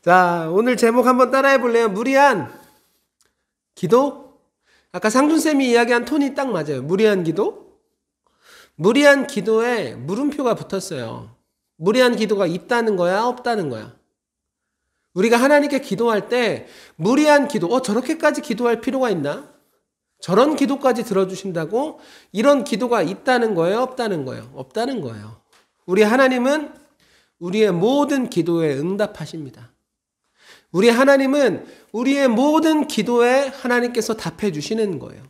자, 오늘 제목 한번 따라해 볼래요? 무리한 기도? 아까 상준쌤이 이야기한 톤이 딱 맞아요. 무리한 기도? 무리한 기도에 물음표가 붙었어요. 무리한 기도가 있다는 거야, 없다는 거야? 우리가 하나님께 기도할 때 무리한 기도, 저렇게까지 기도할 필요가 있나? 저런 기도까지 들어주신다고? 이런 기도가 있다는 거예요, 없다는 거예요? 없다는 거예요. 우리 하나님은 우리의 모든 기도에 응답하십니다. 우리 하나님은 우리의 모든 기도에 하나님께서 답해 주시는 거예요.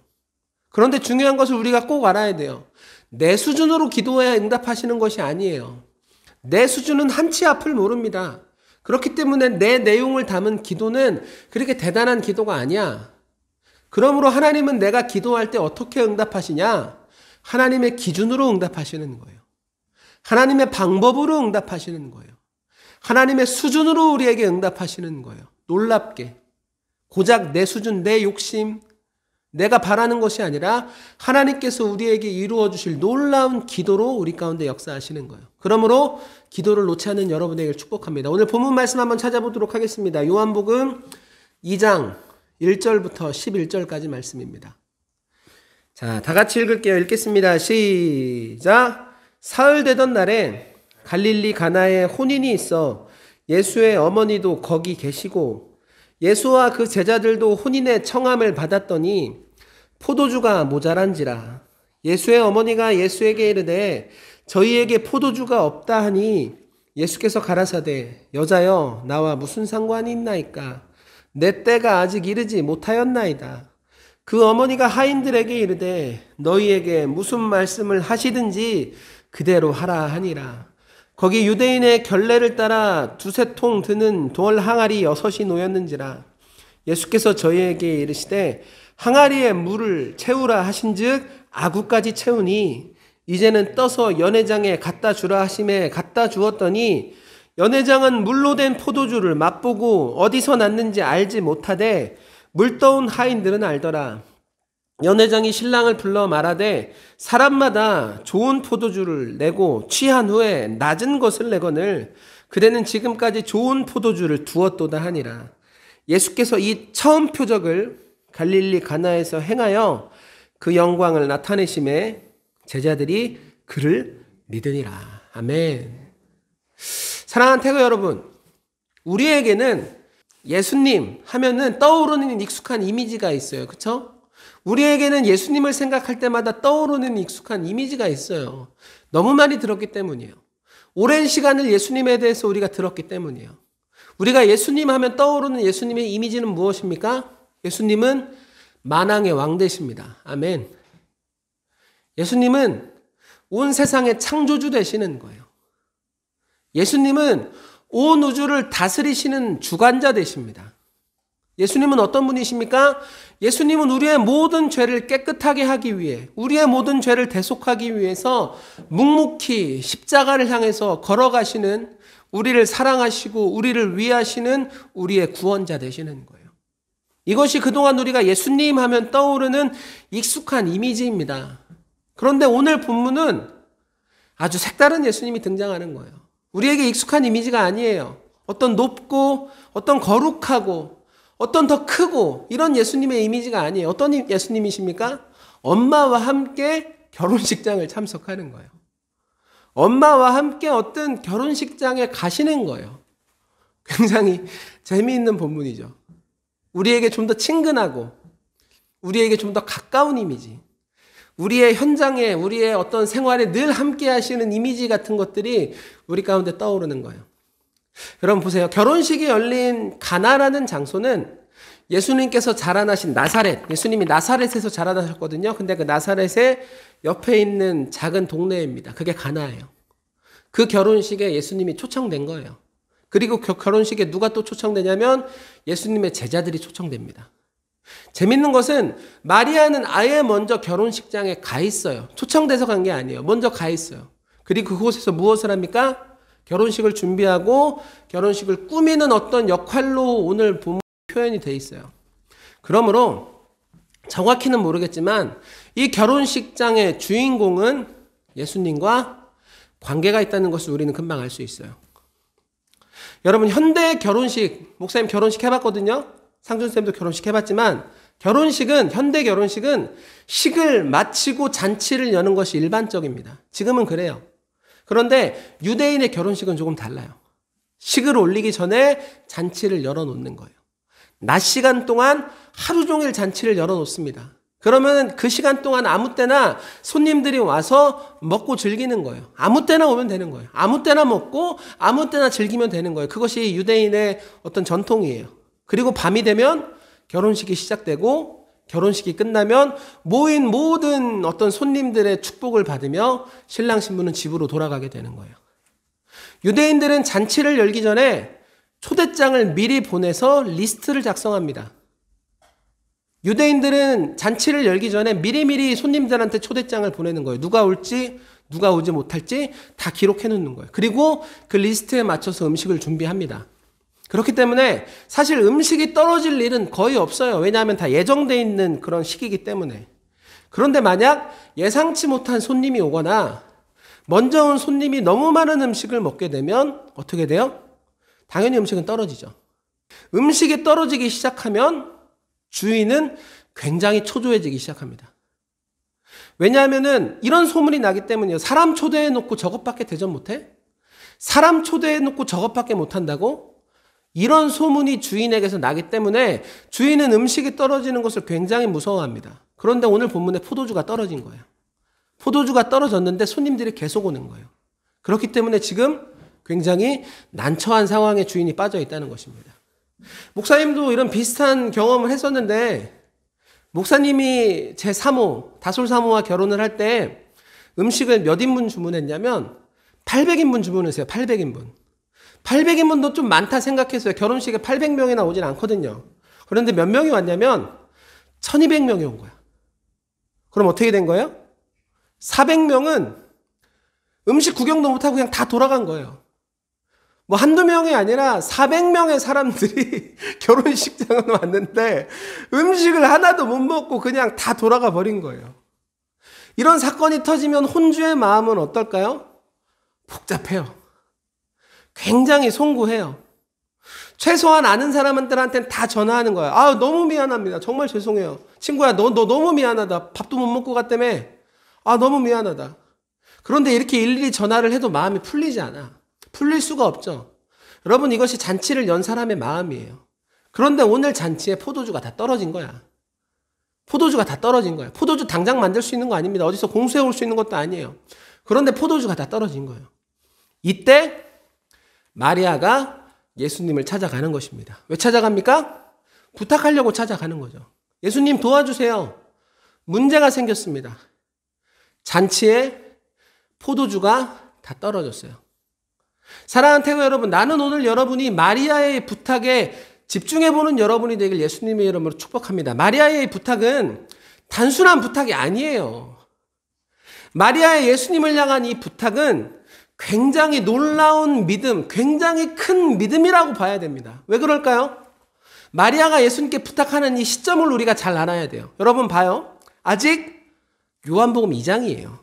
그런데 중요한 것을 우리가 꼭 알아야 돼요. 내 수준으로 기도해야 응답하시는 것이 아니에요. 내 수준은 한치 앞을 모릅니다. 그렇기 때문에 내 내용을 담은 기도는 그렇게 대단한 기도가 아니야. 그러므로 하나님은 내가 기도할 때 어떻게 응답하시냐? 하나님의 기준으로 응답하시는 거예요. 하나님의 방법으로 응답하시는 거예요. 하나님의 수준으로 우리에게 응답하시는 거예요. 놀랍게. 고작 내 수준, 내 욕심, 내가 바라는 것이 아니라 하나님께서 우리에게 이루어 주실 놀라운 기도로 우리 가운데 역사하시는 거예요. 그러므로 기도를 놓지 않는 여러분에게 축복합니다. 오늘 본문 말씀 한번 찾아보도록 하겠습니다. 요한복음 2장 1절부터 11절까지 말씀입니다. 자, 다 같이 읽을게요. 읽겠습니다. 시작. 사흘 되던 날에 갈릴리 가나에 혼인이 있어 예수의 어머니도 거기 계시고 예수와 그 제자들도 혼인의 청함을 받았더니 포도주가 모자란지라. 예수의 어머니가 예수에게 이르되 저희에게 포도주가 없다 하니 예수께서 가라사대 여자여 나와 무슨 상관이 있나이까? 내 때가 아직 이르지 못하였나이다. 그 어머니가 하인들에게 이르되 너희에게 무슨 말씀을 하시든지 그대로 하라 하니라. 거기 유대인의 결례를 따라 두세 통 드는 돌 항아리 6이 놓였는지라. 예수께서 저희에게 이르시되 항아리에 물을 채우라 하신즉 아구까지 채우니 이제는 떠서 연회장에 갖다 주라 하심에 갖다 주었더니 연회장은 물로 된 포도주를 맛보고 어디서 났는지 알지 못하되 물떠온 하인들은 알더라. 연회장이 신랑을 불러 말하되 사람마다 좋은 포도주를 내고 취한 후에 낮은 것을 내거늘 그대는 지금까지 좋은 포도주를 두었도다 하니라. 예수께서 이 처음 표적을 갈릴리 가나에서 행하여 그 영광을 나타내심에 제자들이 그를 믿으니라. 아멘. 사랑하는 태교 여러분, 우리에게는 예수님 하면은 떠오르는 익숙한 이미지가 있어요. 그렇죠? 우리에게는 예수님을 생각할 때마다 떠오르는 익숙한 이미지가 있어요. 너무 많이 들었기 때문이에요. 오랜 시간을 예수님에 대해서 우리가 들었기 때문이에요. 우리가 예수님 하면 떠오르는 예수님의 이미지는 무엇입니까? 예수님은 만왕의 왕 되십니다. 아멘. 예수님은 온 세상의 창조주 되시는 거예요. 예수님은 온 우주를 다스리시는 주관자 되십니다. 예수님은 어떤 분이십니까? 예수님은 우리의 모든 죄를 깨끗하게 하기 위해, 우리의 모든 죄를 대속하기 위해서 묵묵히 십자가를 향해서 걸어가시는, 우리를 사랑하시고 우리를 위하시는 우리의 구원자 되시는 거예요. 이것이 그동안 우리가 예수님 하면 떠오르는 익숙한 이미지입니다. 그런데 오늘 본문은 아주 색다른 예수님이 등장하는 거예요. 우리에게 익숙한 이미지가 아니에요. 어떤 높고 어떤 거룩하고 어떤 더 크고 이런 예수님의 이미지가 아니에요. 어떤 예수님이십니까? 엄마와 함께 결혼식장을 참석하는 거예요. 엄마와 함께 어떤 결혼식장에 가시는 거예요. 굉장히 재미있는 본문이죠. 우리에게 좀 더 친근하고 우리에게 좀 더 가까운 이미지, 우리의 현장에 우리의 어떤 생활에 늘 함께 하시는 이미지 같은 것들이 우리 가운데 떠오르는 거예요. 여러분 보세요. 결혼식이 열린 가나라는 장소는 예수님께서 자라나신 나사렛, 예수님이 나사렛에서 자라나셨거든요. 근데 그 나사렛의 옆에 있는 작은 동네입니다. 그게 가나예요. 그 결혼식에 예수님이 초청된 거예요. 그리고 그 결혼식에 누가 또 초청되냐면 예수님의 제자들이 초청됩니다. 재밌는 것은 마리아는 아예 먼저 결혼식장에 가 있어요. 초청돼서 간 게 아니에요. 먼저 가 있어요. 그리고 그곳에서 무엇을 합니까? 결혼식을 준비하고 결혼식을 꾸미는 어떤 역할로 오늘 본문 표현이 돼 있어요. 그러므로 정확히는 모르겠지만 이 결혼식장의 주인공은 예수님과 관계가 있다는 것을 우리는 금방 알 수 있어요. 여러분 현대 결혼식, 목사님 결혼식 해봤거든요. 상준쌤도 결혼식 해봤지만 현대 결혼식은 식을 마치고 잔치를 여는 것이 일반적입니다. 지금은 그래요. 그런데 유대인의 결혼식은 조금 달라요. 식을 올리기 전에 잔치를 열어놓는 거예요. 낮 시간 동안 하루 종일 잔치를 열어놓습니다. 그러면 그 시간 동안 아무 때나 손님들이 와서 먹고 즐기는 거예요. 아무 때나 오면 되는 거예요. 아무 때나 먹고 아무 때나 즐기면 되는 거예요. 그것이 유대인의 어떤 전통이에요. 그리고 밤이 되면 결혼식이 시작되고 결혼식이 끝나면 모인 모든 어떤 손님들의 축복을 받으며 신랑 신부는 집으로 돌아가게 되는 거예요. 유대인들은 잔치를 열기 전에 초대장을 미리 보내서 리스트를 작성합니다. 유대인들은 잔치를 열기 전에 미리미리 손님들한테 초대장을 보내는 거예요. 누가 올지, 누가 오지 못할지 다 기록해 놓는 거예요. 그리고 그 리스트에 맞춰서 음식을 준비합니다. 그렇기 때문에 사실 음식이 떨어질 일은 거의 없어요. 왜냐하면 다 예정돼 있는 그런 시기이기 때문에. 그런데 만약 예상치 못한 손님이 오거나 먼저 온 손님이 너무 많은 음식을 먹게 되면 어떻게 돼요? 당연히 음식은 떨어지죠. 음식이 떨어지기 시작하면 주인은 굉장히 초조해지기 시작합니다. 왜냐하면은 이런 소문이 나기 때문이에요. 사람 초대해 놓고 저것밖에 대접 못해? 사람 초대해 놓고 저것밖에 못한다고? 이런 소문이 주인에게서 나기 때문에 주인은 음식이 떨어지는 것을 굉장히 무서워합니다. 그런데 오늘 본문에 포도주가 떨어진 거예요. 포도주가 떨어졌는데 손님들이 계속 오는 거예요. 그렇기 때문에 지금 굉장히 난처한 상황에 주인이 빠져 있다는 것입니다. 목사님도 이런 비슷한 경험을 했었는데 목사님이 제 사모, 다솔 사모와 결혼을 할 때 음식을 몇 인분 주문했냐면 800인분 주문했어요. 800인분. 800인분도 좀 많다 생각했어요. 결혼식에 800명이나 오진 않거든요. 그런데 몇 명이 왔냐면 1200명이 온 거야. 그럼 어떻게 된 거예요? 400명은 음식 구경도 못하고 그냥 다 돌아간 거예요. 뭐 한두 명이 아니라 400명의 사람들이 결혼식장에 왔는데 음식을 하나도 못 먹고 그냥 다 돌아가 버린 거예요. 이런 사건이 터지면 혼주의 마음은 어떨까요? 복잡해요. 굉장히 송구해요. 최소한 아는 사람들한테는 다 전화하는 거예요. 아, 너무 미안합니다. 정말 죄송해요. 친구야, 너 너무 미안하다. 밥도 못 먹고 갔다며. 아, 너무 미안하다. 그런데 이렇게 일일이 전화를 해도 마음이 풀리지 않아. 풀릴 수가 없죠. 여러분, 이것이 잔치를 연 사람의 마음이에요. 그런데 오늘 잔치에 포도주가 다 떨어진 거야. 포도주가 다 떨어진 거야. 포도주 당장 만들 수 있는 거 아닙니다. 어디서 공수해 올 수 있는 것도 아니에요. 그런데 포도주가 다 떨어진 거예요. 이때 마리아가 예수님을 찾아가는 것입니다. 왜 찾아갑니까? 부탁하려고 찾아가는 거죠. 예수님 도와주세요. 문제가 생겼습니다. 잔치에 포도주가 다 떨어졌어요. 사랑하는 태국 여러분, 나는 오늘 여러분이 마리아의 부탁에 집중해보는 여러분이 되길 예수님의 이름으로 축복합니다. 마리아의 부탁은 단순한 부탁이 아니에요. 마리아의 예수님을 향한 이 부탁은 굉장히 놀라운 믿음, 굉장히 큰 믿음이라고 봐야 됩니다. 왜 그럴까요? 마리아가 예수님께 부탁하는 이 시점을 우리가 잘 알아야 돼요. 여러분 봐요. 아직 요한복음 2장이에요.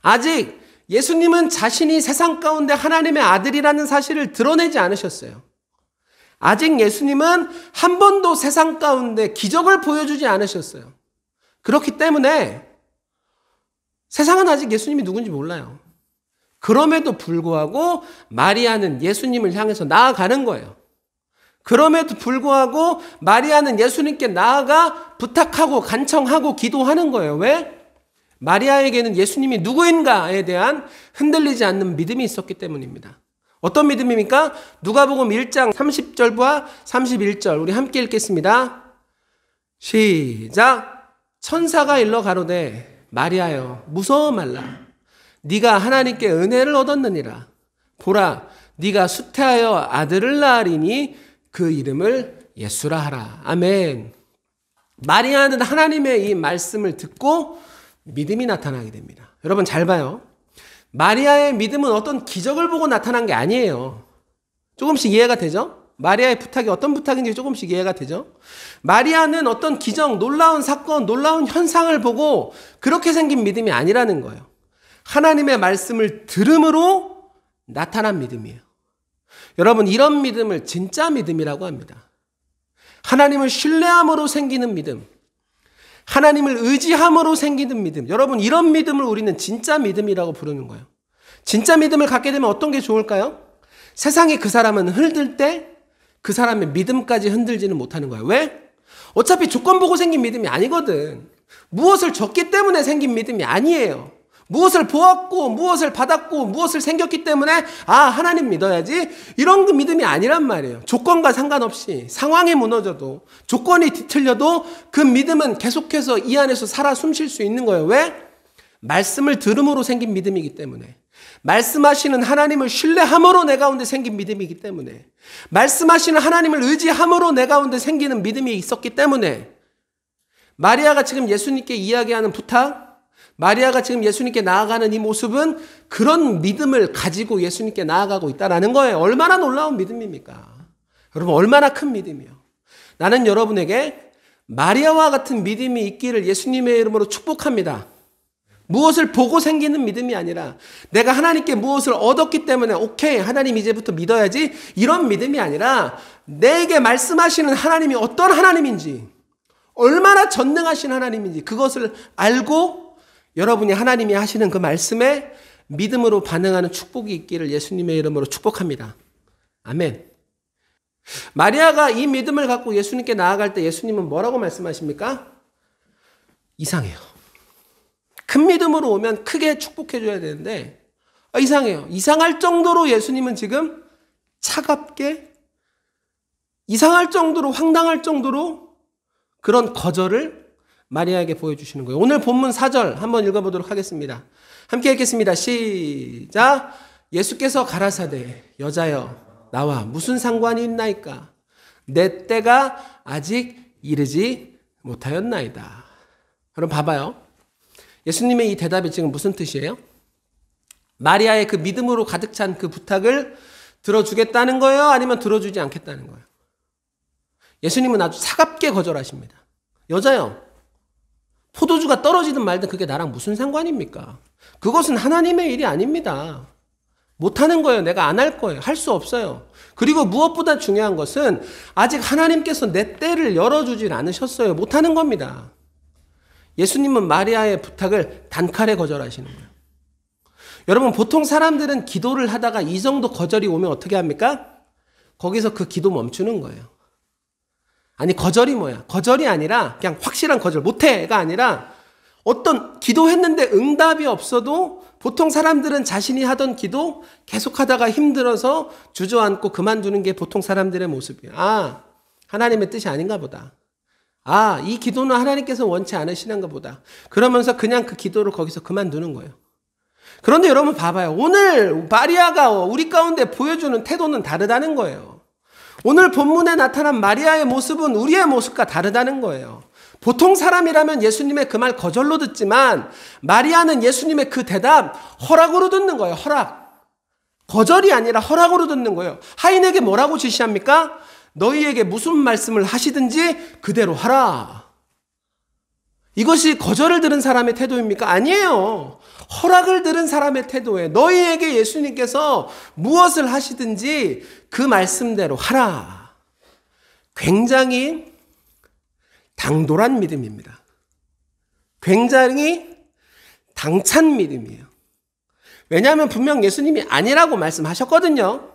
아직 예수님은 자신이 세상 가운데 하나님의 아들이라는 사실을 드러내지 않으셨어요. 아직 예수님은 한 번도 세상 가운데 기적을 보여주지 않으셨어요. 그렇기 때문에 세상은 아직 예수님이 누군지 몰라요. 그럼에도 불구하고 마리아는 예수님을 향해서 나아가는 거예요. 그럼에도 불구하고 마리아는 예수님께 나아가 부탁하고 간청하고 기도하는 거예요. 왜? 마리아에게는 예수님이 누구인가에 대한 흔들리지 않는 믿음이 있었기 때문입니다. 어떤 믿음입니까? 누가복음 1장 30절과 31절 우리 함께 읽겠습니다. 시작. 천사가 일러 가로되 마리아여 무서워 말라. 네가 하나님께 은혜를 얻었느니라. 보라 네가 수태하여 아들을 낳으리니 그 이름을 예수라 하라. 아멘. 마리아는 하나님의 이 말씀을 듣고 믿음이 나타나게 됩니다. 여러분 잘 봐요. 마리아의 믿음은 어떤 기적을 보고 나타난 게 아니에요. 조금씩 이해가 되죠? 마리아의 부탁이 어떤 부탁인지 조금씩 이해가 되죠? 마리아는 어떤 기적, 놀라운 사건, 놀라운 현상을 보고 그렇게 생긴 믿음이 아니라는 거예요. 하나님의 말씀을 들음으로 나타난 믿음이에요. 여러분, 이런 믿음을 진짜 믿음이라고 합니다. 하나님을 신뢰함으로 생기는 믿음, 하나님을 의지함으로 생기는 믿음. 여러분, 이런 믿음을 우리는 진짜 믿음이라고 부르는 거예요. 진짜 믿음을 갖게 되면 어떤 게 좋을까요? 세상이 그 사람은 흔들 때 그 사람의 믿음까지 흔들지는 못하는 거예요. 왜? 어차피 조건 보고 생긴 믿음이 아니거든. 무엇을 줬기 때문에 생긴 믿음이 아니에요. 무엇을 보았고 무엇을 받았고 무엇을 생겼기 때문에 하나님 믿어야지, 이런 그 믿음이 아니란 말이에요. 조건과 상관없이 상황이 무너져도 조건이 뒤틀려도 그 믿음은 계속해서 이 안에서 살아 숨쉴 수 있는 거예요. 왜? 말씀을 들음으로 생긴 믿음이기 때문에, 말씀하시는 하나님을 신뢰함으로 내 가운데 생긴 믿음이기 때문에, 말씀하시는 하나님을 의지함으로 내 가운데 생기는 믿음이 있었기 때문에, 마리아가 지금 예수님께 이야기하는 부탁, 마리아가 지금 예수님께 나아가는 이 모습은 그런 믿음을 가지고 예수님께 나아가고 있다는 거예요. 얼마나 놀라운 믿음입니까? 여러분, 얼마나 큰 믿음이요. 나는 여러분에게 마리아와 같은 믿음이 있기를 예수님의 이름으로 축복합니다. 무엇을 보고 생기는 믿음이 아니라 내가 하나님께 무엇을 얻었기 때문에 오케이, 하나님 이제부터 믿어야지, 이런 믿음이 아니라 내게 말씀하시는 하나님이 어떤 하나님인지, 얼마나 전능하신 하나님인지 그것을 알고 여러분이 하나님이 하시는 그 말씀에 믿음으로 반응하는 축복이 있기를 예수님의 이름으로 축복합니다. 아멘. 마리아가 이 믿음을 갖고 예수님께 나아갈 때 예수님은 뭐라고 말씀하십니까? 이상해요. 큰 믿음으로 오면 크게 축복해 줘야 되는데 이상해요. 이상할 정도로 예수님은 지금 차갑게, 이상할 정도로, 황당할 정도로 그런 거절을 마리아에게 보여주시는 거예요. 오늘 본문 4절 한번 읽어보도록 하겠습니다. 함께 읽겠습니다. 시작. 예수께서 가라사대 여자여 나와 무슨 상관이 있나이까? 내 때가 아직 이르지 못하였나이다. 그럼 봐봐요. 예수님의 이 대답이 지금 무슨 뜻이에요? 마리아의 그 믿음으로 가득 찬 그 부탁을 들어주겠다는 거예요? 아니면 들어주지 않겠다는 거예요? 예수님은 아주 차갑게 거절하십니다. 여자요, 포도주가 떨어지든 말든 그게 나랑 무슨 상관입니까? 그것은 하나님의 일이 아닙니다. 못하는 거예요. 내가 안 할 거예요. 할 수 없어요. 그리고 무엇보다 중요한 것은 아직 하나님께서 내 때를 열어주질 않으셨어요. 못하는 겁니다. 예수님은 마리아의 부탁을 단칼에 거절하시는 거예요. 여러분, 보통 사람들은 기도를 하다가 이 정도 거절이 오면 어떻게 합니까? 거기서 그 기도 멈추는 거예요. 아니, 거절이 뭐야? 거절이 아니라 그냥 확실한 거절, 못해가 아니라 어떤 기도했는데 응답이 없어도 보통 사람들은 자신이 하던 기도 계속하다가 힘들어서 주저앉고 그만두는 게 보통 사람들의 모습이에요. 하나님의 뜻이 아닌가 보다. 이 기도는 하나님께서 원치 않으시는가 보다. 그러면서 그냥 그 기도를 거기서 그만두는 거예요. 그런데 여러분 봐봐요. 오늘 마리아가 우리 가운데 보여주는 태도는 다르다는 거예요. 오늘 본문에 나타난 마리아의 모습은 우리의 모습과 다르다는 거예요. 보통 사람이라면 예수님의 그 말 거절로 듣지만 마리아는 예수님의 그 대답 허락으로 듣는 거예요. 허락. 거절이 아니라 허락으로 듣는 거예요. 하인에게 뭐라고 지시합니까? 너희에게 무슨 말씀을 하시든지 그대로 하라. 이것이 거절을 들은 사람의 태도입니까? 아니에요. 허락을 들은 사람의 태도에 너희에게 예수님께서 무엇을 하시든지 그 말씀대로 하라. 굉장히 당돌한 믿음입니다. 굉장히 당찬 믿음이에요. 왜냐하면 분명 예수님이 아니라고 말씀하셨거든요.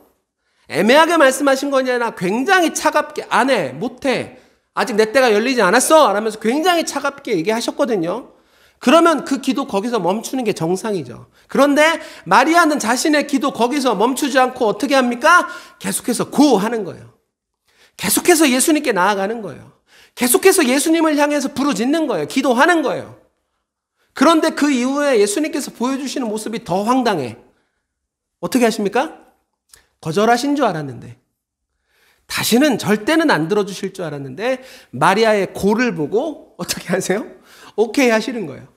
애매하게 말씀하신 거냐, 아니라 굉장히 차갑게 안 해, 못해, 아직 내 때가 열리지 않았어 라면서 굉장히 차갑게 얘기하셨거든요. 그러면 그 기도 거기서 멈추는 게 정상이죠. 그런데 마리아는 자신의 기도 거기서 멈추지 않고 어떻게 합니까? 계속해서 고하는 거예요. 계속해서 예수님께 나아가는 거예요. 계속해서 예수님을 향해서 부르짖는 거예요. 기도하는 거예요. 그런데 그 이후에 예수님께서 보여주시는 모습이 더 황당해. 어떻게 하십니까? 거절하신 줄 알았는데, 다시는 절대는 안 들어주실 줄 알았는데 마리아의 고를 보고 어떻게 하세요? 오케이 하시는 거예요.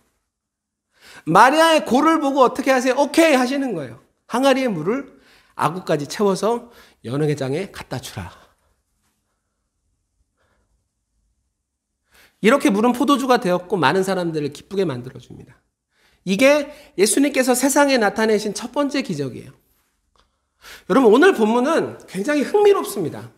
마리아의 고를 보고 어떻게 하세요? 오케이 하시는 거예요. 항아리에 물을 아구까지 채워서 연회장에 갖다 주라. 이렇게 물은 포도주가 되었고 많은 사람들을 기쁘게 만들어줍니다. 이게 예수님께서 세상에 나타내신 첫 번째 기적이에요. 여러분, 오늘 본문은 굉장히 흥미롭습니다.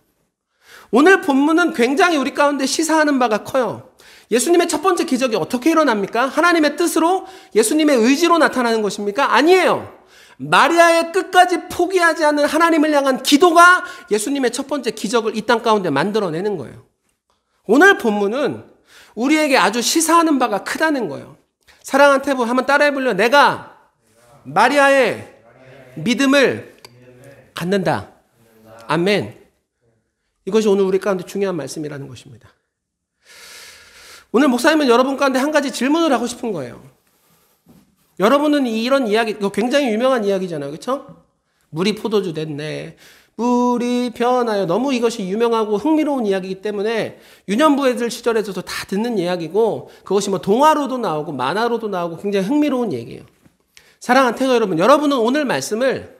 오늘 본문은 굉장히 우리 가운데 시사하는 바가 커요. 예수님의 첫 번째 기적이 어떻게 일어납니까? 하나님의 뜻으로, 예수님의 의지로 나타나는 것입니까? 아니에요. 마리아의 끝까지 포기하지 않는 하나님을 향한 기도가 예수님의 첫 번째 기적을 이 땅 가운데 만들어내는 거예요. 오늘 본문은 우리에게 아주 시사하는 바가 크다는 거예요. 사랑하는 태부 한번 따라해볼래요? 내가 마리아의 믿음을 갖는다. 아멘. 이것이 오늘 우리 가운데 중요한 말씀이라는 것입니다. 오늘 목사님은 여러분 가운데 한 가지 질문을 하고 싶은 거예요. 여러분은 이런 이야기, 이거 굉장히 유명한 이야기잖아요. 그렇죠? 물이 포도주 됐네. 물이 변하여. 너무 이것이 유명하고 흥미로운 이야기이기 때문에 유년부 애들 시절에서도 다 듣는 이야기고, 그것이 뭐 동화로도 나오고 만화로도 나오고 굉장히 흥미로운 얘기예요. 사랑하는 태가 여러분, 여러분은 오늘 말씀을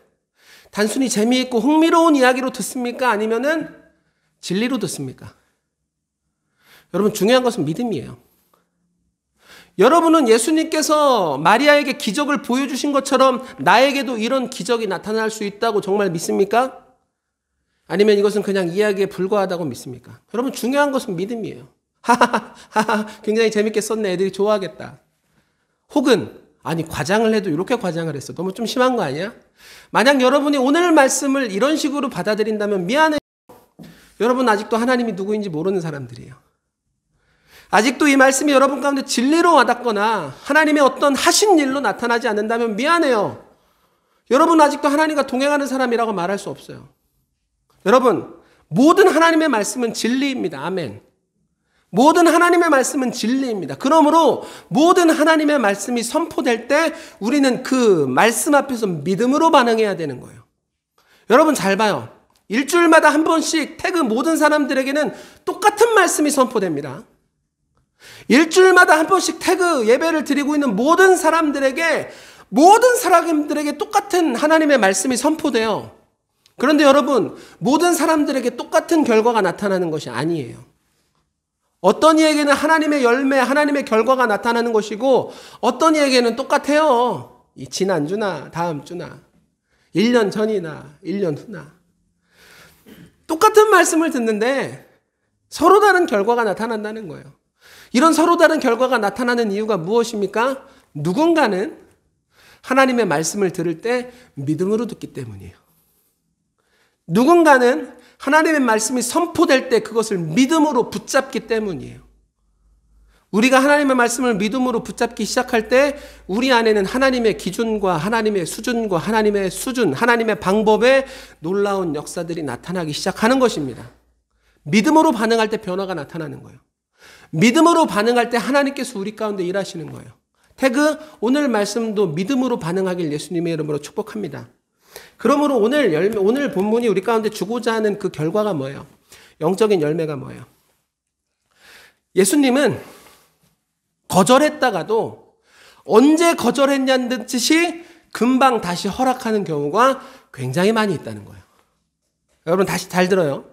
단순히 재미있고 흥미로운 이야기로 듣습니까? 아니면은 진리로 듣습니까? 여러분, 중요한 것은 믿음이에요. 여러분은 예수님께서 마리아에게 기적을 보여주신 것처럼 나에게도 이런 기적이 나타날 수 있다고 정말 믿습니까? 아니면 이것은 그냥 이야기에 불과하다고 믿습니까? 여러분, 중요한 것은 믿음이에요. 하하하, 굉장히 재밌게 썼네. 애들이 좋아하겠다. 혹은 아니, 과장을 해도 이렇게 과장을 했어. 너무 좀 심한 거 아니야? 만약 여러분이 오늘 말씀을 이런 식으로 받아들인다면 미안해요. 여러분 아직도 하나님이 누구인지 모르는 사람들이에요. 아직도 이 말씀이 여러분 가운데 진리로 와닿거나 하나님의 어떤 하신 일로 나타나지 않는다면 미안해요. 여러분 아직도 하나님과 동행하는 사람이라고 말할 수 없어요. 여러분, 모든 하나님의 말씀은 진리입니다. 아멘. 모든 하나님의 말씀은 진리입니다. 그러므로 모든 하나님의 말씀이 선포될 때 우리는 그 말씀 앞에서 믿음으로 반응해야 되는 거예요. 여러분 잘 봐요. 일주일마다 한 번씩 태그 모든 사람들에게는 똑같은 말씀이 선포됩니다. 일주일마다 한 번씩 태그 예배를 드리고 있는 모든 사람들에게 똑같은 하나님의 말씀이 선포돼요. 그런데 여러분, 모든 사람들에게 똑같은 결과가 나타나는 것이 아니에요. 어떤 이에게는 하나님의 열매, 하나님의 결과가 나타나는 것이고 어떤 이에게는 똑같아요. 이 지난주나 다음 주나 1년 전이나 1년 후나 똑같은 말씀을 듣는데 서로 다른 결과가 나타난다는 거예요. 이런 서로 다른 결과가 나타나는 이유가 무엇입니까? 누군가는 하나님의 말씀을 들을 때 믿음으로 듣기 때문이에요. 누군가는 하나님의 말씀이 선포될 때 그것을 믿음으로 붙잡기 때문이에요. 우리가 하나님의 말씀을 믿음으로 붙잡기 시작할 때 우리 안에는 하나님의 기준과 하나님의 수준과 하나님의 수준, 하나님의 방법에 놀라운 역사들이 나타나기 시작하는 것입니다. 믿음으로 반응할 때 변화가 나타나는 거예요. 믿음으로 반응할 때 하나님께서 우리 가운데 일하시는 거예요. 태그 오늘 말씀도 믿음으로 반응하길 예수님의 이름으로 축복합니다. 그러므로 오늘 본문이 우리 가운데 주고자 하는 그 결과가 뭐예요? 영적인 열매가 뭐예요? 예수님은 거절했다가도 언제 거절했냐는 뜻이 금방 다시 허락하는 경우가 굉장히 많이 있다는 거예요. 여러분 다시 잘 들어요.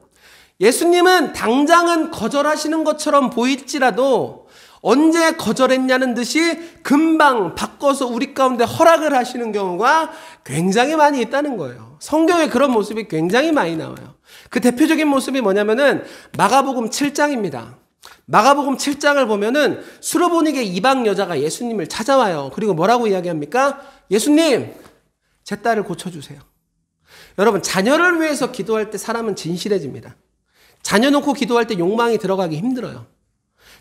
예수님은 당장은 거절하시는 것처럼 보일지라도 언제 거절했냐는 듯이 금방 바꿔서 우리 가운데 허락을 하시는 경우가 굉장히 많이 있다는 거예요. 성경에 그런 모습이 굉장히 많이 나와요. 그 대표적인 모습이 뭐냐면은 마가복음 7장입니다. 마가복음 7장을 보면은 수로보니게 이방 여자가 예수님을 찾아와요. 그리고 뭐라고 이야기합니까? 예수님, 제 딸을 고쳐주세요. 여러분, 자녀를 위해서 기도할 때 사람은 진실해집니다. 자녀 놓고 기도할 때 욕망이 들어가기 힘들어요.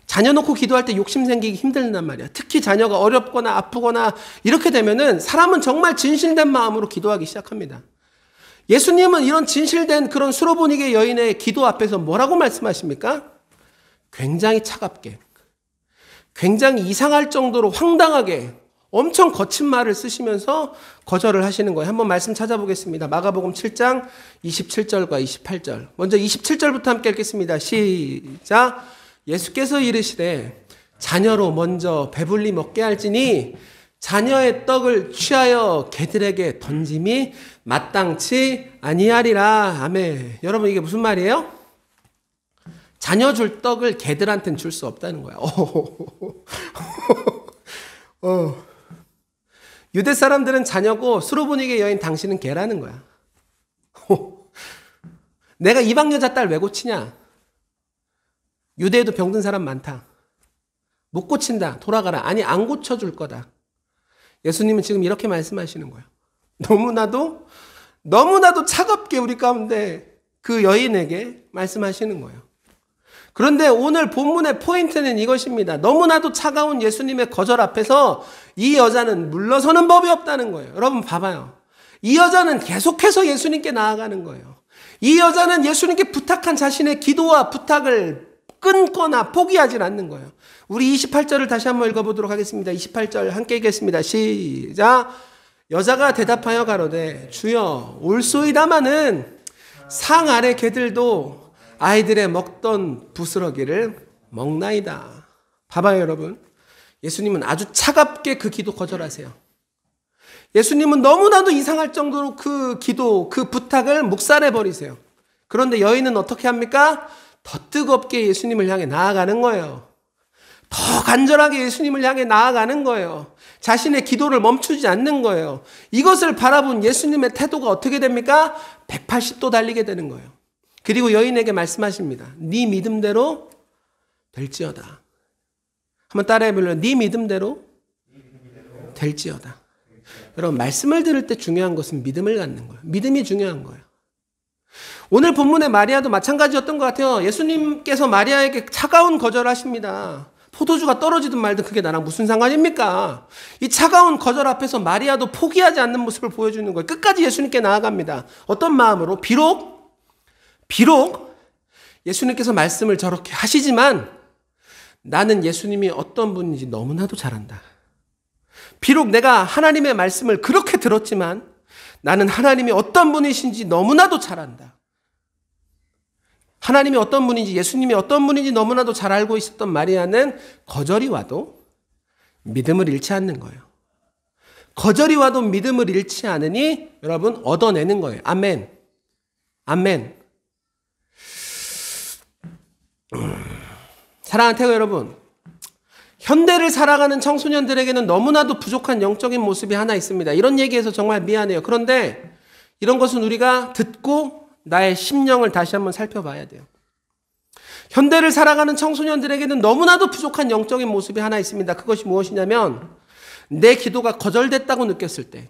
자녀 놓고 기도할 때 욕심 생기기 힘들단 말이야. 특히 자녀가 어렵거나 아프거나 이렇게 되면은 사람은 정말 진실된 마음으로 기도하기 시작합니다. 예수님은 이런 진실된 그런 수로보니게 여인의 기도 앞에서 뭐라고 말씀하십니까? 굉장히 차갑게, 굉장히 이상할 정도로 황당하게 엄청 거친 말을 쓰시면서 거절을 하시는 거예요. 한번 말씀 찾아보겠습니다. 마가복음 7장 27절과 28절. 먼저 27절부터 함께 읽겠습니다. 시작. 예수께서 이르시되 자녀로 먼저 배불리 먹게 할지니 자녀의 떡을 취하여 개들에게 던짐이 마땅치 아니하리라. 아멘. 여러분 이게 무슨 말이에요? 자녀 줄 떡을 개들한테는 줄 수 없다는 거야. 유대 사람들은 자녀고 수로보니게 여인 당신은 개라는 거야. 내가 이방 여자 딸 왜 고치냐? 유대에도 병든 사람 많다. 못 고친다. 돌아가라. 아니, 안 고쳐줄 거다. 예수님은 지금 이렇게 말씀하시는 거예요. 너무나도 차갑게 우리 가운데 그 여인에게 말씀하시는 거예요. 그런데 오늘 본문의 포인트는 이것입니다. 너무나도 차가운 예수님의 거절 앞에서 이 여자는 물러서는 법이 없다는 거예요. 여러분 봐봐요. 이 여자는 계속해서 예수님께 나아가는 거예요. 이 여자는 예수님께 부탁한 자신의 기도와 부탁을 끊거나 포기하진 않는 거예요. 우리 28절을 다시 한번 읽어보도록 하겠습니다. 28절 함께 읽겠습니다. 시작. 여자가 대답하여 가로되 주여 올소이다마는 상 아래 개들도 아이들의 먹던 부스러기를 먹나이다. 봐봐요 여러분. 예수님은 아주 차갑게 그 기도 거절하세요. 예수님은 너무나도 이상할 정도로 그 기도, 그 부탁을 묵살해버리세요. 그런데 여인은 어떻게 합니까? 더 뜨겁게 예수님을 향해 나아가는 거예요. 더 간절하게 예수님을 향해 나아가는 거예요. 자신의 기도를 멈추지 않는 거예요. 이것을 바라본 예수님의 태도가 어떻게 됩니까? 180도 달리게 되는 거예요. 그리고 여인에게 말씀하십니다. 네 믿음대로 될지어다. 한번 따라해 볼래요? 네 믿음대로 될지어다. 여러분 말씀을 들을 때 중요한 것은 믿음을 갖는 거예요. 믿음이 중요한 거예요. 오늘 본문의 마리아도 마찬가지였던 것 같아요. 예수님께서 마리아에게 차가운 거절하십니다. 포도주가 떨어지든 말든 그게 나랑 무슨 상관입니까? 이 차가운 거절 앞에서 마리아도 포기하지 않는 모습을 보여주는 거예요. 끝까지 예수님께 나아갑니다. 어떤 마음으로? 비록 예수님께서 말씀을 저렇게 하시지만 나는 예수님이 어떤 분인지 너무나도 잘 안다. 비록 내가 하나님의 말씀을 그렇게 들었지만 나는 하나님이 어떤 분이신지 너무나도 잘 안다. 하나님이 어떤 분인지 예수님이 어떤 분인지 너무나도 잘 알고 있었던 마리아는 거절이 와도 믿음을 잃지 않는 거예요. 거절이 와도 믿음을 잃지 않으니 여러분 얻어내는 거예요. 아멘. 아멘. 사랑하는 태고 여러분, 현대를 살아가는 청소년들에게는 너무나도 부족한 영적인 모습이 하나 있습니다. 이런 얘기해서 정말 미안해요. 그런데 이런 것은 우리가 듣고 나의 심령을 다시 한번 살펴봐야 돼요. 현대를 살아가는 청소년들에게는 너무나도 부족한 영적인 모습이 하나 있습니다. 그것이 무엇이냐면 내 기도가 거절됐다고 느꼈을 때,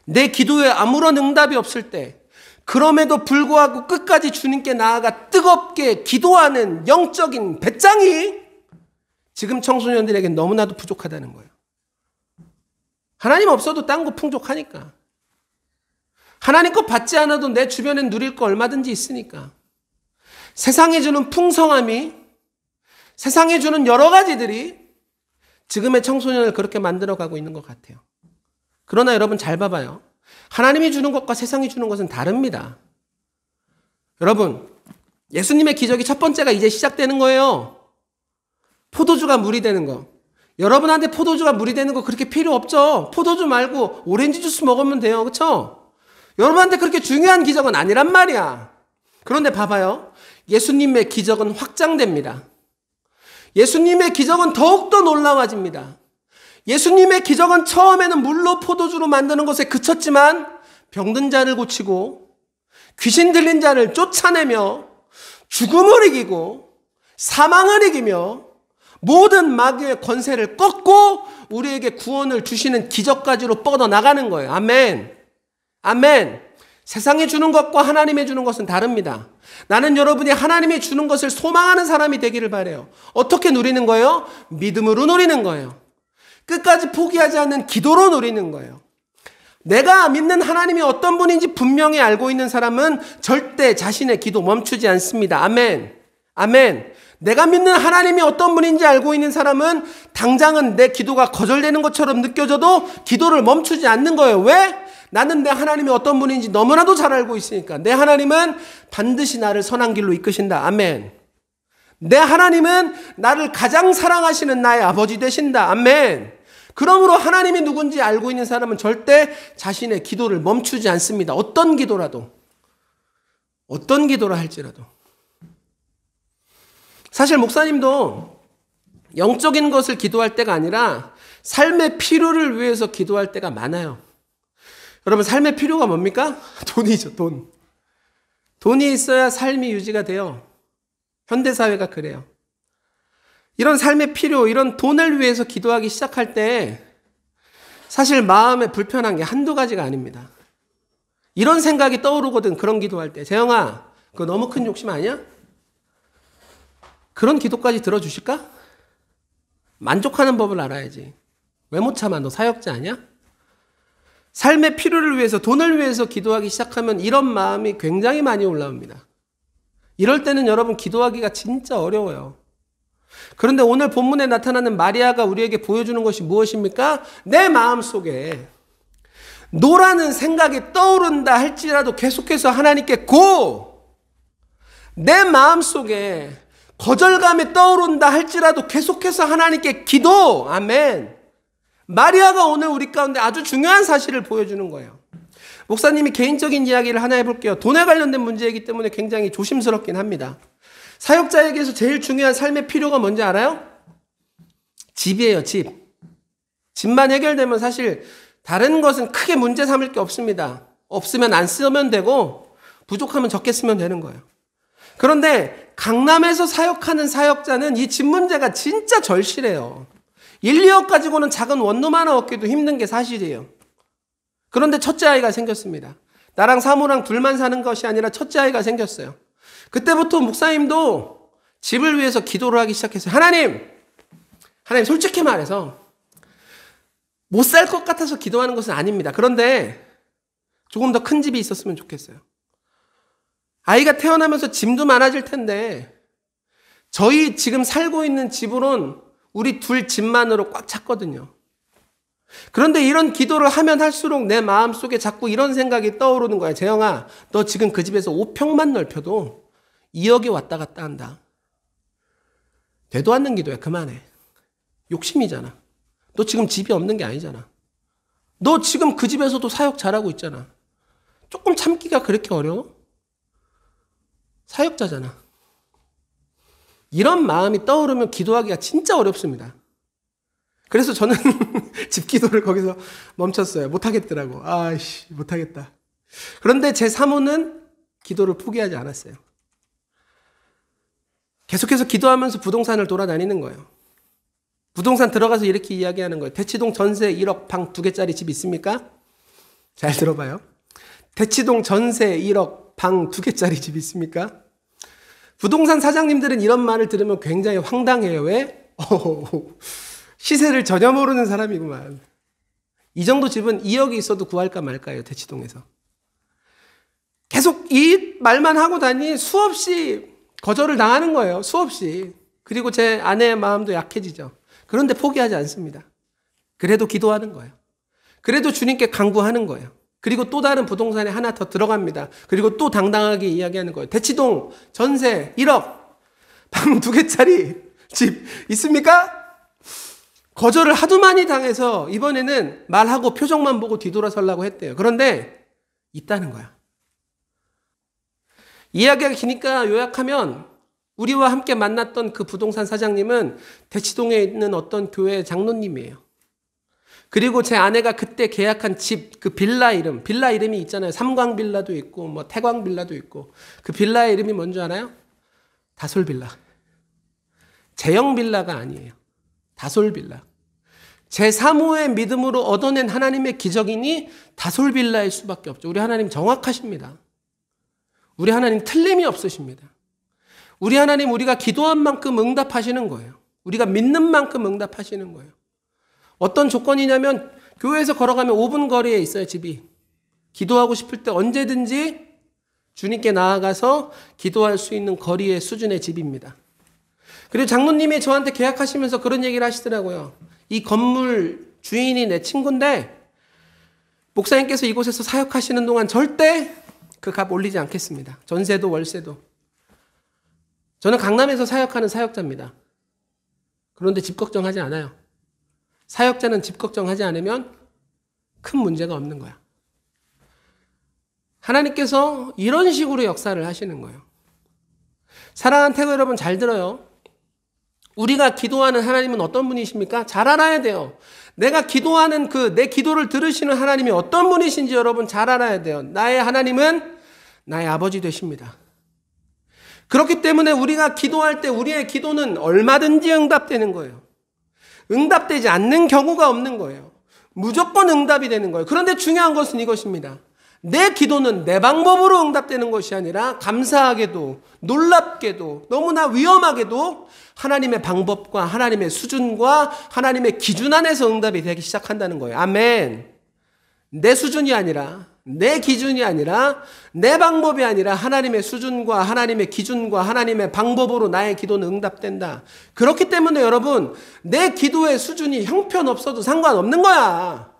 내 기도에 아무런 응답이 없을 때, 그럼에도 불구하고 끝까지 주님께 나아가 뜨겁게 기도하는 영적인 배짱이 지금 청소년들에게 너무나도 부족하다는 거예요. 하나님 없어도 딴 거 풍족하니까. 하나님 것 받지 않아도 내 주변엔 누릴 거 얼마든지 있으니까. 세상이 주는 풍성함이, 세상이 주는 여러 가지들이 지금의 청소년을 그렇게 만들어가고 있는 것 같아요. 그러나 여러분 잘 봐봐요. 하나님이 주는 것과 세상이 주는 것은 다릅니다. 여러분, 예수님의 기적이 첫 번째가 이제 시작되는 거예요. 포도주가 물이 되는 거. 여러분한테 포도주가 물이 되는 거 그렇게 필요 없죠. 포도주 말고 오렌지 주스 먹으면 돼요. 그렇죠? 여러분한테 그렇게 중요한 기적은 아니란 말이야. 그런데 봐봐요. 예수님의 기적은 확장됩니다. 예수님의 기적은 더욱더 놀라워집니다. 예수님의 기적은 처음에는 물로 포도주로 만드는 것에 그쳤지만 병든 자를 고치고 귀신 들린 자를 쫓아내며 죽음을 이기고 사망을 이기며 모든 마귀의 권세를 꺾고 우리에게 구원을 주시는 기적까지로 뻗어나가는 거예요. 아멘. 아멘. 세상이 주는 것과 하나님이 주는 것은 다릅니다. 나는 여러분이 하나님이 주는 것을 소망하는 사람이 되기를 바라요. 어떻게 누리는 거예요? 믿음으로 누리는 거예요. 끝까지 포기하지 않는 기도로 누리는 거예요. 내가 믿는 하나님이 어떤 분인지 분명히 알고 있는 사람은 절대 자신의 기도 멈추지 않습니다. 아멘. 아멘. 내가 믿는 하나님이 어떤 분인지 알고 있는 사람은 당장은 내 기도가 거절되는 것처럼 느껴져도 기도를 멈추지 않는 거예요. 왜? 나는 내 하나님이 어떤 분인지 너무나도 잘 알고 있으니까. 내 하나님은 반드시 나를 선한 길로 이끄신다. 아멘. 내 하나님은 나를 가장 사랑하시는 나의 아버지 되신다. 아멘. 그러므로 하나님이 누군지 알고 있는 사람은 절대 자신의 기도를 멈추지 않습니다. 어떤 기도라 할지라도. 사실 목사님도 영적인 것을 기도할 때가 아니라 삶의 필요를 위해서 기도할 때가 많아요. 여러분 삶의 필요가 뭡니까? 돈이죠, 돈. 돈이 있어야 삶이 유지가 돼요. 현대사회가 그래요. 이런 삶의 필요, 이런 돈을 위해서 기도하기 시작할 때 사실 마음에 불편한 게 한두 가지가 아닙니다. 이런 생각이 떠오르거든, 그런 기도할 때. 재영아, 그거 너무 큰 욕심 아니야? 그런 기도까지 들어주실까? 만족하는 법을 알아야지. 왜 못 참아? 너 사역자 아니야? 삶의 필요를 위해서, 돈을 위해서 기도하기 시작하면 이런 마음이 굉장히 많이 올라옵니다. 이럴 때는 여러분 기도하기가 진짜 어려워요. 그런데 오늘 본문에 나타나는 마리아가 우리에게 보여주는 것이 무엇입니까? 내 마음속에 노라는 생각이 떠오른다 할지라도 계속해서 하나님께 내 마음속에 거절감이 떠오른다 할지라도 계속해서 하나님께 기도. 아멘. 마리아가 오늘 우리 가운데 아주 중요한 사실을 보여주는 거예요. 목사님이 개인적인 이야기를 하나 해볼게요. 돈에 관련된 문제이기 때문에 굉장히 조심스럽긴 합니다. 사역자에게서 제일 중요한 삶의 필요가 뭔지 알아요? 집이에요, 집. 집만 해결되면 사실 다른 것은 크게 문제 삼을 게 없습니다. 없으면 안 쓰면 되고 부족하면 적게 쓰면 되는 거예요. 그런데 강남에서 사역하는 사역자는 이 집 문제가 진짜 절실해요. 1, 2억 가지고는 작은 원룸 하나 얻기도 힘든 게 사실이에요. 그런데 첫째 아이가 생겼습니다. 나랑 사모랑 둘만 사는 것이 아니라 첫째 아이가 생겼어요. 그때부터 목사님도 집을 위해서 기도를 하기 시작했어요. 하나님 솔직히 말해서 못 살 것 같아서 기도하는 것은 아닙니다. 그런데 조금 더 큰 집이 있었으면 좋겠어요. 아이가 태어나면서 짐도 많아질 텐데 저희 지금 살고 있는 집으론 우리 둘 집만으로 꽉 찼거든요. 그런데 이런 기도를 하면 할수록 내 마음속에 자꾸 이런 생각이 떠오르는 거야. 재영아, 너 지금 그 집에서 5평만 넓혀도 2억이 왔다 갔다 한다. 되도 않는 기도야. 그만해. 욕심이잖아. 너 지금 집이 없는 게 아니잖아. 너 지금 그 집에서도 사역 잘하고 있잖아. 조금 참기가 그렇게 어려워? 사역자잖아. 이런 마음이 떠오르면 기도하기가 진짜 어렵습니다. 그래서 저는 집 기도를 거기서 멈췄어요. 못하겠더라고. 못하겠다. 그런데 제 사모는 기도를 포기하지 않았어요. 계속해서 기도하면서 부동산을 돌아다니는 거예요. 부동산 들어가서 이렇게 이야기하는 거예요. 대치동 전세 1억 방 2개짜리 집 있습니까? 잘 들어봐요. 대치동 전세 1억 방 2개짜리 집 있습니까? 부동산 사장님들은 이런 말을 들으면 굉장히 황당해요. 왜? 시세를 전혀 모르는 사람이구만. 이 정도 집은 2억이 있어도 구할까 말까요, 대치동에서. 계속 이 말만 하고 다니 수없이 거절을 당하는 거예요. 수없이. 그리고 제 아내의 마음도 약해지죠. 그런데 포기하지 않습니다. 그래도 기도하는 거예요. 그래도 주님께 간구하는 거예요. 그리고 또 다른 부동산에 하나 더 들어갑니다. 그리고 또 당당하게 이야기하는 거예요. 대치동 전세 1억 방 2개짜리 집 있습니까? 거절을 하도 많이 당해서 이번에는 말하고 표정만 보고 뒤돌아서려고 했대요. 그런데 있다는 거야. 이야기가 기니까 요약하면 우리와 함께 만났던 그 부동산 사장님은 대치동에 있는 어떤 교회 장로님이에요. 그리고 제 아내가 그때 계약한 집, 그 빌라 이름이 있잖아요. 삼광빌라도 있고 뭐 태광빌라도 있고 그 빌라의 이름이 뭔지 알아요? 다솔빌라. 제형빌라가 아니에요. 다솔빌라. 제 사모의 믿음으로 얻어낸 하나님의 기적이니 다솔빌라일 수밖에 없죠. 우리 하나님 정확하십니다. 우리 하나님 틀림이 없으십니다. 우리 하나님 우리가 기도한 만큼 응답하시는 거예요. 우리가 믿는 만큼 응답하시는 거예요. 어떤 조건이냐면 교회에서 걸어가면 5분 거리에 있어요, 집이. 기도하고 싶을 때 언제든지 주님께 나아가서 기도할 수 있는 거리의 수준의 집입니다. 그리고 장로님이 저한테 계약하시면서 그런 얘기를 하시더라고요. 이 건물 주인이 내 친구인데 목사님께서 이곳에서 사역하시는 동안 절대 그 값 올리지 않겠습니다. 전세도 월세도. 저는 강남에서 사역하는 사역자입니다. 그런데 집 걱정하지 않아요. 사역자는 집 걱정하지 않으면 큰 문제가 없는 거야. 하나님께서 이런 식으로 역사를 하시는 거예요. 사랑하는 태고 여러분 잘 들어요. 우리가 기도하는 하나님은 어떤 분이십니까? 잘 알아야 돼요. 내가 기도하는 내 기도를 들으시는 하나님이 어떤 분이신지 여러분 잘 알아야 돼요. 나의 하나님은 나의 아버지 되십니다. 그렇기 때문에 우리가 기도할 때 우리의 기도는 얼마든지 응답되는 거예요. 응답되지 않는 경우가 없는 거예요. 무조건 응답이 되는 거예요. 그런데 중요한 것은 이것입니다. 내 기도는 내 방법으로 응답되는 것이 아니라 감사하게도 놀랍게도 너무나 위험하게도 하나님의 방법과 하나님의 수준과 하나님의 기준 안에서 응답이 되기 시작한다는 거예요. 아멘. 내 수준이 아니라 내 기준이 아니라 내 방법이 아니라 하나님의 수준과 하나님의 기준과 하나님의 방법으로 나의 기도는 응답된다. 그렇기 때문에 여러분, 내 기도의 수준이 형편없어도 상관없는 거야.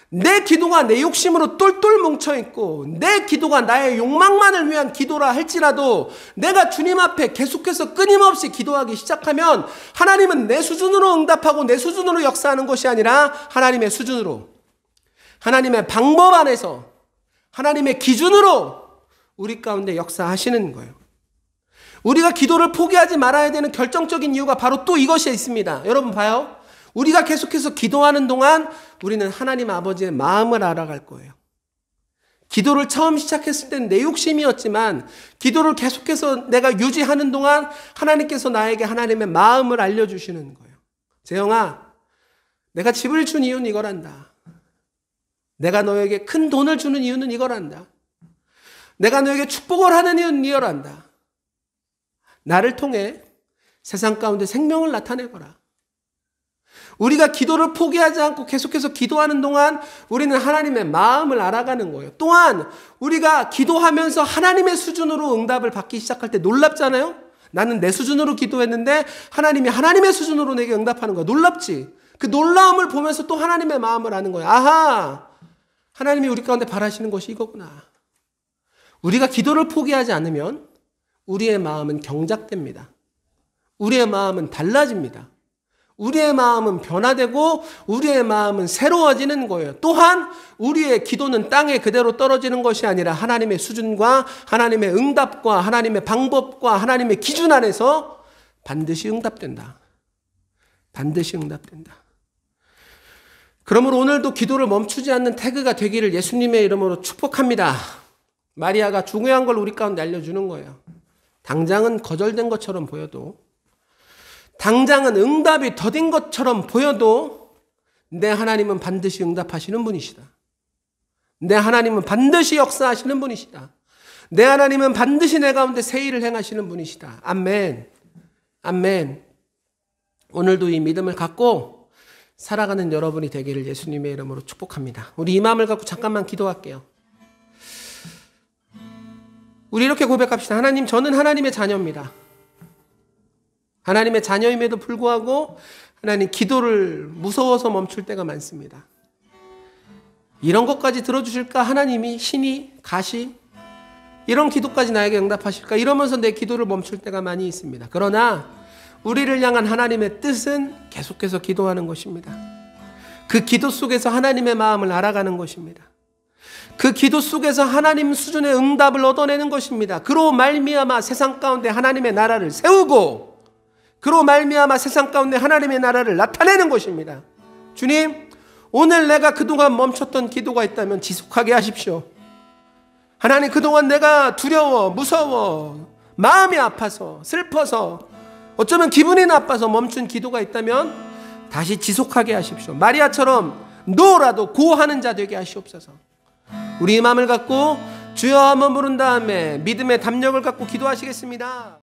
내 기도가 내 욕심으로 똘똘 뭉쳐있고 내 기도가 나의 욕망만을 위한 기도라 할지라도 내가 주님 앞에 계속해서 끊임없이 기도하기 시작하면 하나님은 내 수준으로 응답하고 내 수준으로 역사하는 것이 아니라 하나님의 수준으로, 하나님의 방법 안에서, 하나님의 기준으로 우리 가운데 역사하시는 거예요. 우리가 기도를 포기하지 말아야 되는 결정적인 이유가 바로 또 이것이 있습니다. 여러분 봐요. 우리가 계속해서 기도하는 동안 우리는 하나님 아버지의 마음을 알아갈 거예요. 기도를 처음 시작했을 때는 내 욕심이었지만 기도를 계속해서 내가 유지하는 동안 하나님께서 나에게 하나님의 마음을 알려주시는 거예요. 재영아, 내가 집을 준 이유는 이거란다. 내가 너에게 큰 돈을 주는 이유는 이거란다. 내가 너에게 축복을 하는 이유는 이거란다. 나를 통해 세상 가운데 생명을 나타내거라. 우리가 기도를 포기하지 않고 계속해서 기도하는 동안 우리는 하나님의 마음을 알아가는 거예요. 또한 우리가 기도하면서 하나님의 수준으로 응답을 받기 시작할 때 놀랍잖아요. 나는 내 수준으로 기도했는데 하나님이 하나님의 수준으로 내게 응답하는 거야. 놀랍지? 그 놀라움을 보면서 또 하나님의 마음을 아는 거야. 아하! 하나님이 우리 가운데 바라시는 것이 이거구나. 우리가 기도를 포기하지 않으면 우리의 마음은 경작됩니다. 우리의 마음은 달라집니다. 우리의 마음은 변화되고 우리의 마음은 새로워지는 거예요. 또한 우리의 기도는 땅에 그대로 떨어지는 것이 아니라 하나님의 수준과 하나님의 응답과 하나님의 방법과 하나님의 기준 안에서 반드시 응답된다. 반드시 응답된다. 그러므로 오늘도 기도를 멈추지 않는 태그가 되기를 예수님의 이름으로 축복합니다. 마리아가 중요한 걸 우리 가운데 알려주는 거예요. 당장은 거절된 것처럼 보여도, 당장은 응답이 더딘 것처럼 보여도 내 하나님은 반드시 응답하시는 분이시다. 내 하나님은 반드시 역사하시는 분이시다. 내 하나님은 반드시 내 가운데 새 일을 행하시는 분이시다. 아멘. 아멘. 오늘도 이 믿음을 갖고 살아가는 여러분이 되기를 예수님의 이름으로 축복합니다. 우리 이 마음을 갖고 잠깐만 기도할게요. 우리 이렇게 고백합시다. 하나님, 저는 하나님의 자녀입니다. 하나님의 자녀임에도 불구하고 하나님, 기도를 무서워서 멈출 때가 많습니다. 이런 것까지 들어주실까? 하나님이 신이 가시 이런 기도까지 나에게 응답하실까? 이러면서 내 기도를 멈출 때가 많이 있습니다. 그러나 우리를 향한 하나님의 뜻은 계속해서 기도하는 것입니다. 그 기도 속에서 하나님의 마음을 알아가는 것입니다. 그 기도 속에서 하나님 수준의 응답을 얻어내는 것입니다. 그로 말미암아 세상 가운데 하나님의 나라를 세우고, 그로 말미암아 세상 가운데 하나님의 나라를 나타내는 것입니다. 주님, 오늘 내가 그동안 멈췄던 기도가 있다면 지속하게 하십시오. 하나님, 그동안 내가 두려워, 무서워, 마음이 아파서, 슬퍼서, 어쩌면 기분이 나빠서 멈춘 기도가 있다면 다시 지속하게 하십시오. 마리아처럼 노라도 고하는 자 되게 하시옵소서. 우리 이 마음을 갖고 주여 한번 부른 다음에 믿음의 담력을 갖고 기도하시겠습니다.